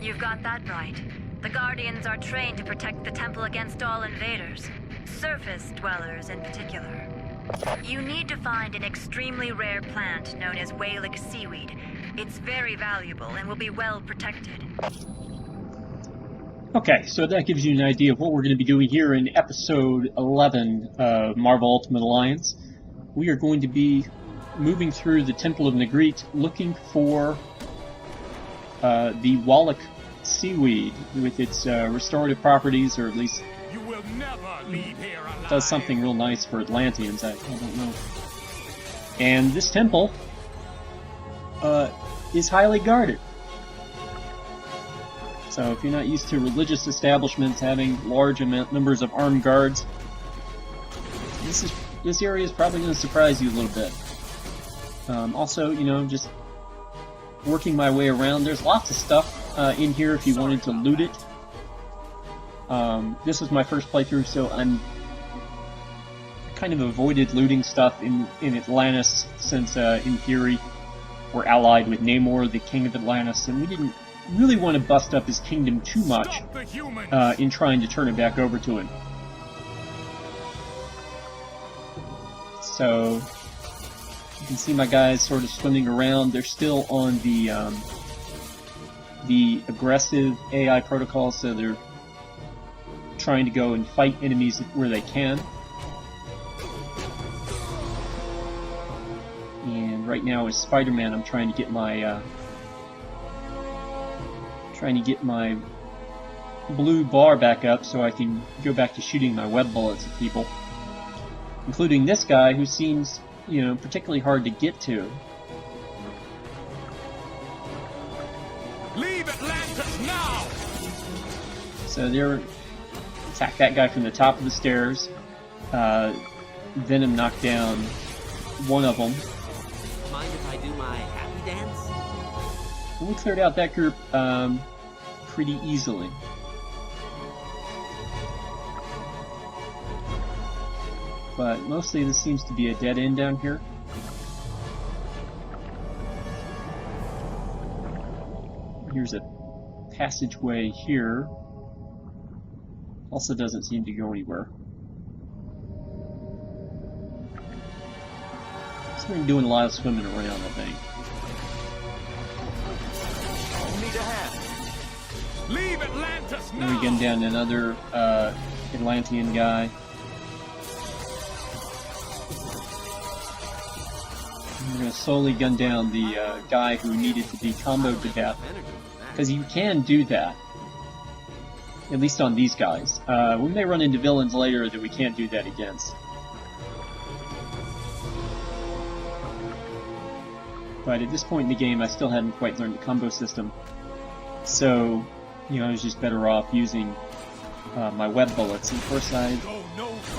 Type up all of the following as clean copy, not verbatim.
You've got that right. The Guardians are trained to protect the temple against all invaders, surface dwellers in particular. You need to find an extremely rare plant known as Whalek seaweed. It's very valuable and will be well protected. Okay, so that gives you an idea of what we're going to be doing here in episode 11 of Marvel Ultimate Alliance. We are going to be moving through the Temple of Negrete looking for the Whalek seaweed with its restorative properties, or at least You will never leave here alive. does something real nice for Atlanteans. I don't know. And this temple is highly guarded. So if you're not used to religious establishments having large numbers of armed guards, this area is probably going to surprise you a little bit. Also, you know, just working my way around, there's lots of stuff in here if you wanted to loot it. This was my first playthrough, so I'm kind of avoided looting stuff in Atlantis, since in theory we're allied with Namor, the king of Atlantis, and we didn't really want to bust up his kingdom too much in trying to turn it back over to him. So you can see my guys sort of swimming around. They're still on the aggressive AI protocol, so they're trying to go and fight enemies where they can. And right now, as Spider-Man, I'm trying to get my blue bar back up so I can go back to shooting my web bullets at people, including this guy who seems, you know, particularly hard to get to. Leave Atlantis now! So they're attack that guy from the top of the stairs. Venom knocked down one of them. Mind if I do my happy dance? We cleared out that group pretty easily. But mostly this seems to be a dead end down here. Here's a passageway here. Also doesn't seem to go anywhere. So we're doing a lot of swimming around, I think. Need a hand. Leave Atlantis now! And we gun down another Atlantean guy. We're going to slowly gun down the guy who needed to be comboed to death. Because you can do that. At least on these guys. We may run into villains later that we can't do that against. But at this point in the game, I still hadn't quite learned the combo system. So, you know, I was just better off using my web bullets. And of course, I'm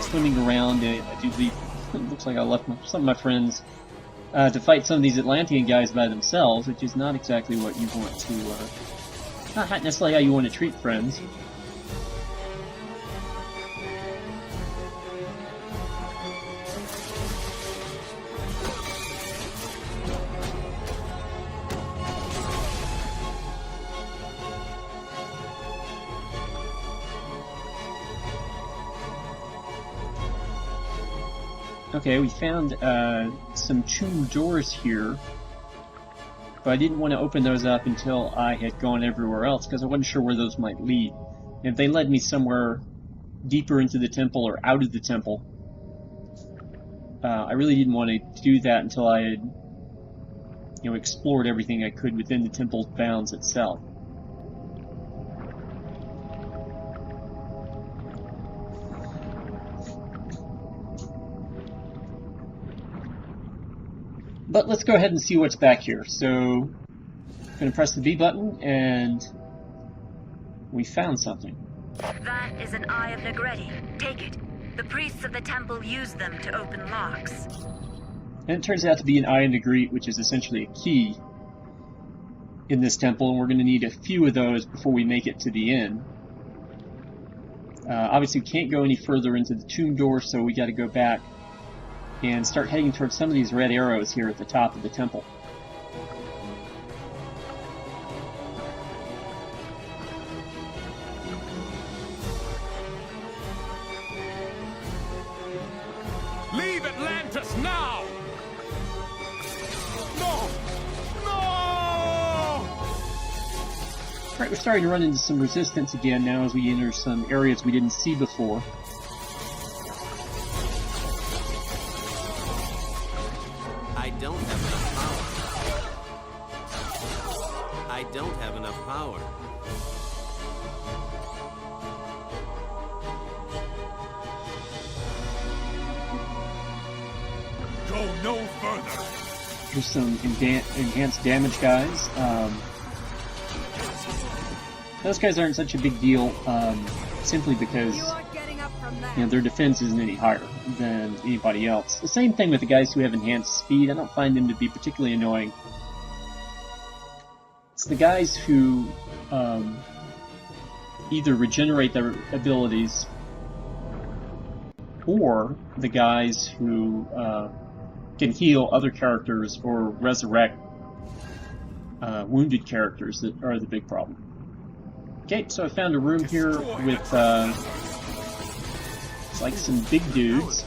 swimming around. I do leave. It looks like I left some of my friends to fight some of these Atlantean guys by themselves, which is not exactly what you want to. Not necessarily how you want to treat friends. Okay, we found some tomb doors here, but I didn't want to open those up until I had gone everywhere else, because I wasn't sure where those might lead. And if they led me somewhere deeper into the temple or out of the temple, I really didn't want to do that until I had, you know, explored everything I could within the temple's bounds itself. But let's go ahead and see what's back here. So, I'm going to press the B button, and we found something. That is an Eye of Negrete. Take it. The priests of the temple use them to open locks. And it turns out to be an Eye of Negrete, which is essentially a key in this temple, and we're going to need a few of those before we make it to the end. Obviously, we can't go any further into the tomb door, so we got to go back and start heading towards some of these red arrows here at the top of the temple. now! No! No! Alright, we're starting to run into some resistance again now as we enter some areas we didn't see before. I don't have enough power. I don't have enough power. Go no further! There's some enhanced damage guys. Those guys aren't such a big deal, simply because their defense isn't any higher than anybody else. The same thing with the guys who have enhanced speed. I don't find them to be particularly annoying. It's the guys who either regenerate their abilities, or the guys who can heal other characters or resurrect wounded characters that are the big problem. Okay, so I found a room here with it's like some big dudes.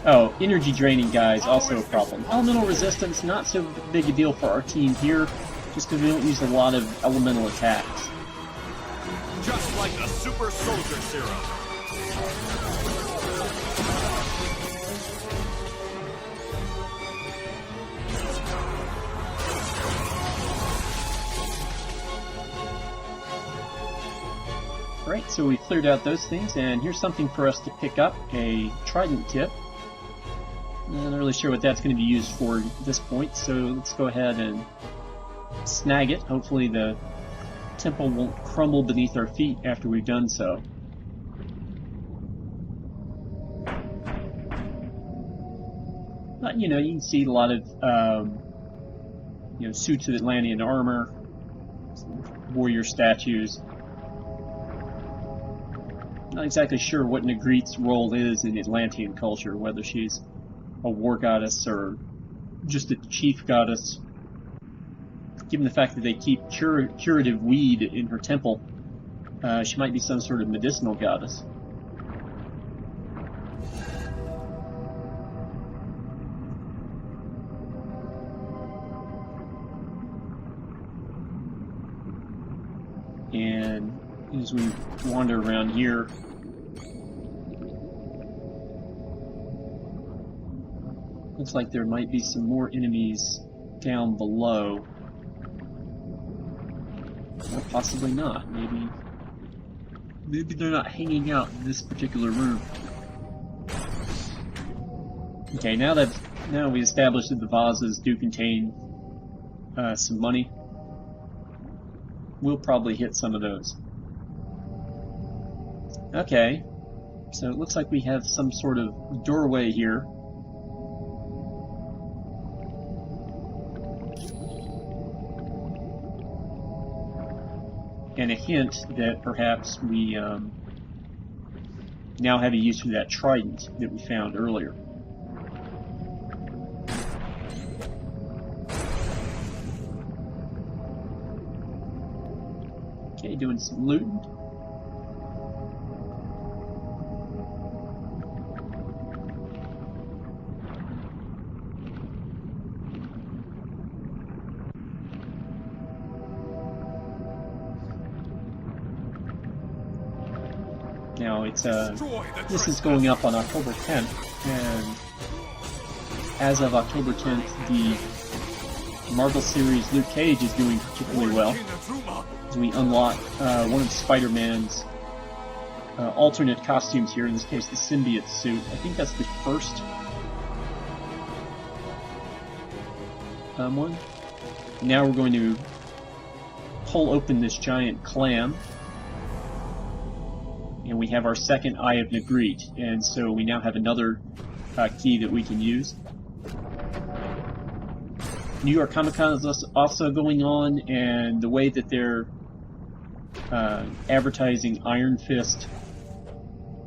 Oh, energy draining guys, also a problem. Elemental resistance, not so big a deal for our team here, just because we don't use a lot of elemental attacks. Just like a super soldier serum. Alright, so we cleared out those things, and here's something for us to pick up, a trident tip. I'm not really sure what that's going to be used for at this point, so let's go ahead and snag it. Hopefully the temple won't crumble beneath our feet after we've done so. But, you can see a lot of, suits of Atlantean armor, warrior statues. Not exactly sure what Negrete's role is in Atlantean culture, whether she's a war goddess or just a chief goddess. Given the fact that they keep curative weed in her temple, she might be some sort of medicinal goddess. And as we wander around here, looks like there might be some more enemies down below. Or possibly not. Maybe they're not hanging out in this particular room. Okay, now we established that the vases do contain some money, we'll probably hit some of those. Okay, so it looks like we have some sort of doorway here. And a hint that perhaps we now have a use for that trident that we found earlier. Okay, doing some looting. Now it's this is going up on October 10th, and as of October 10th, the Marvel series Luke Cage is doing particularly well. As we unlock one of Spider-Man's alternate costumes here, in this case the symbiote suit. I think that's the first one. Now we're going to pull open this giant clam. And we have our second Eye of Negrete, and so we now have another key that we can use. New York Comic Con is also going on, and the way that they're advertising Iron Fist,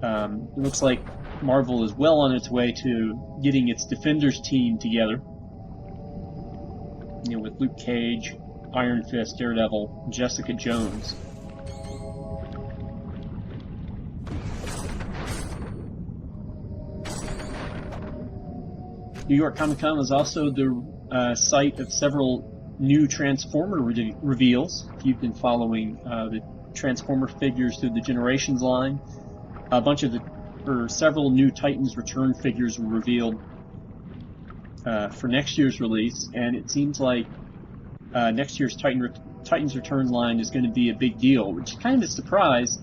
it looks like Marvel is well on its way to getting its Defenders team together. With Luke Cage, Iron Fist, Daredevil, Jessica Jones. New York Comic Con was also the site of several new Transformer reveals. If you've been following the Transformer figures through the Generations line, several new Titans Return figures were revealed for next year's release, and it seems like next year's Titans Return line is going to be a big deal, which is kind of a surprise,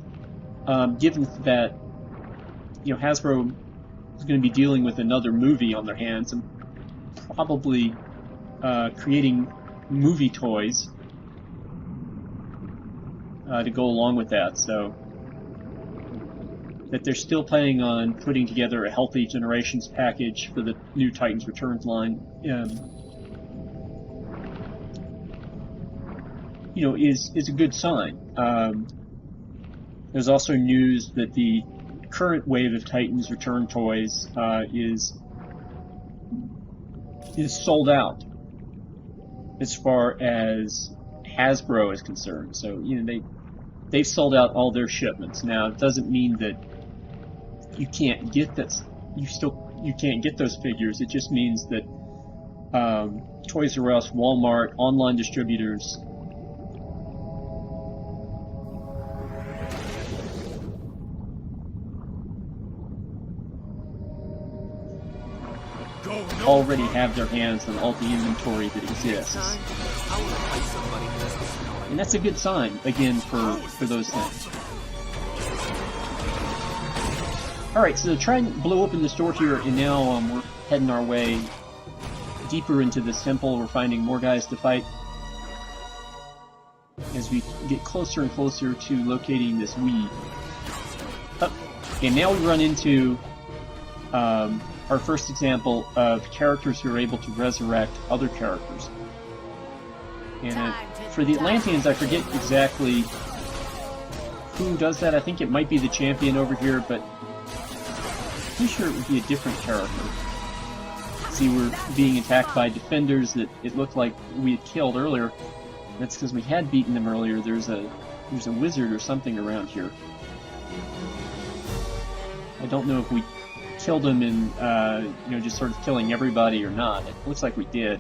given that Hasbro is going to be dealing with another movie on their hands and probably creating movie toys to go along with that. So that they're still planning on putting together a healthy Generations package for the new Titans Returns line, is a good sign. There's also news that the current wave of Titans Return toys is sold out as far as Hasbro is concerned. So they've sold out all their shipments. Now it doesn't mean that you can't get that. You can't get those figures. It just means that Toys R Us, Walmart, online distributors already have their hands on all the inventory that exists. And that's a good sign, again, for those things. Alright, so the Trident blew open this door here, and now we're heading our way deeper into this temple. We're finding more guys to fight as we get closer and closer to locating this weed. And now we run into our first example of characters who are able to resurrect other characters. And for the Atlanteans, I forget exactly who does that. I think it might be the champion over here, but I'm pretty sure it would be a different character. See, we're being attacked by defenders that it looked like we had killed earlier. That's because we had beaten them earlier. There's a wizard or something around here. I don't know if we killed him and just sort of killing everybody or not. It looks like we did.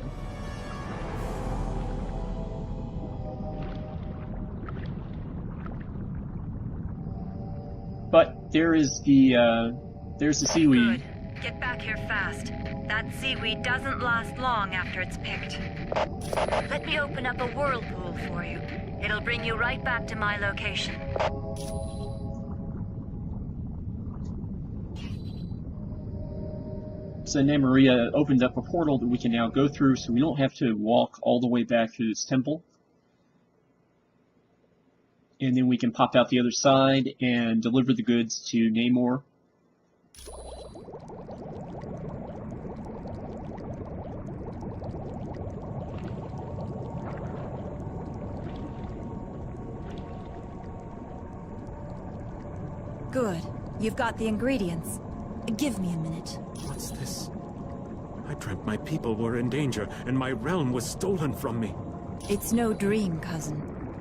But there's the seaweed. Good. Get back here fast. That seaweed doesn't last long after it's picked. Let me open up a whirlpool for you. It'll bring you right back to my location. So now Maria opened up a portal that we can now go through, so we don't have to walk all the way back to this temple. And then we can pop out the other side and deliver the goods to Namor. Good. You've got the ingredients. Give me a minute. What's this? I dreamt my people were in danger, and my realm was stolen from me. It's no dream, cousin.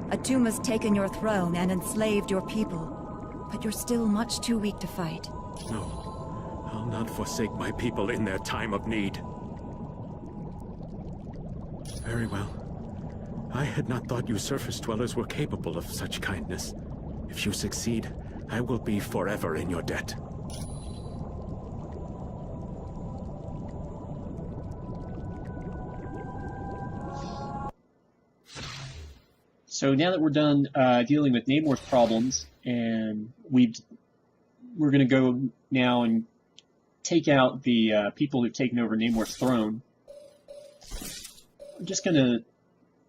Atuma's taken your throne and enslaved your people. But you're still much too weak to fight. No, I'll not forsake my people in their time of need. Very well. I had not thought you surface dwellers were capable of such kindness. If you succeed, I will be forever in your debt. So now that we're done dealing with Namor's problems, and we're going to go now and take out the people who've taken over Namor's throne. I'm just going to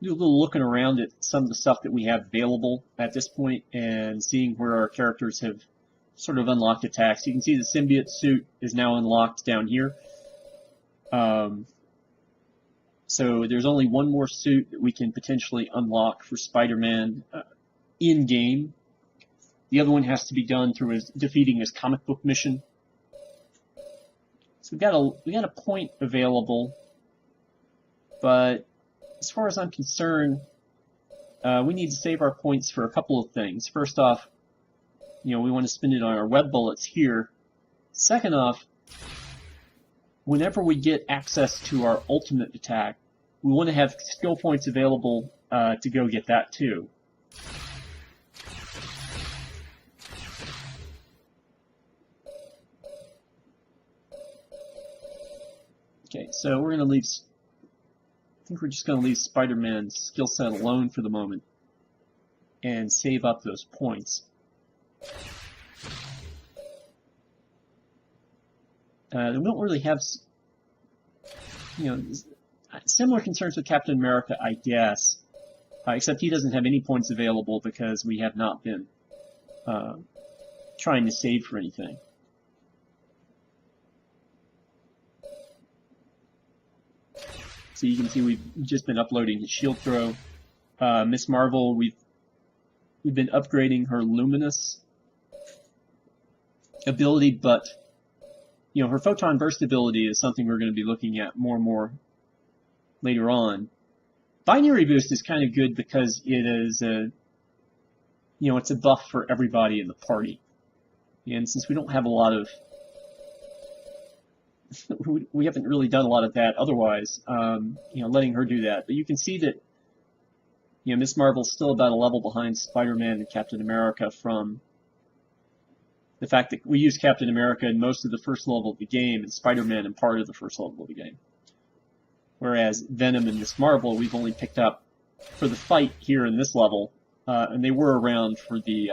do a little looking around at some of the stuff that we have available at this point and seeing where our characters have sort of unlocked attacks. You can see the symbiote suit is now unlocked down here. So there's only one more suit that we can potentially unlock for Spider-Man in-game. The other one has to be done through defeating his comic book mission. So we got a point available, but as far as I'm concerned, we need to save our points for a couple of things. First off, we want to spend it on our web bullets here. Second off, whenever we get access to our ultimate attack, we want to have skill points available to go get that too. Okay, so we're going to leave... I think we're just going to leave Spider-Man's skill set alone for the moment and save up those points. We don't really have, similar concerns with Captain America, I guess, except he doesn't have any points available because we have not been trying to save for anything. So you can see we've just been uploading his shield throw. Miss Marvel, we've been upgrading her luminous ability, but her photon burst ability is something we're going to be looking at more and more later on. Binary boost is kind of good because it is it's a buff for everybody in the party. And since we don't have a lot of we haven't really done a lot of that otherwise, letting her do that. But you can see that, Miss Marvel's still about a level behind Spider-Man and Captain America from the fact that we use Captain America in most of the first level of the game and Spider-Man in part of the first level of the game. Whereas Venom and Miss Marvel we've only picked up for the fight here in this level, and they were around for the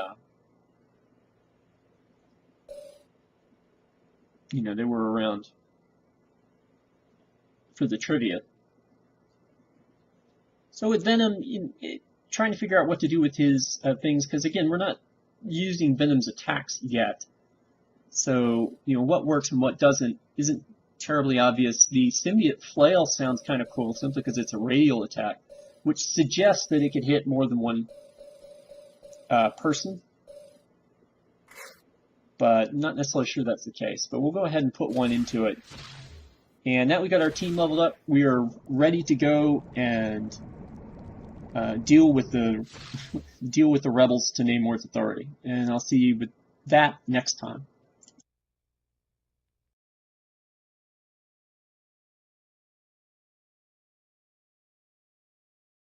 they were around for the trivia. So with Venom, trying to figure out what to do with his things, because again, we're not using Venom's attacks yet. So, what works and what doesn't isn't terribly obvious. The symbiote flail sounds kind of cool simply because it's a radial attack, which suggests that it could hit more than one person. But not necessarily sure that's the case. But we'll go ahead and put one into it. And now we got our team leveled up. We are ready to go and deal with the rebels to Namor's authority. And I'll see you with that next time.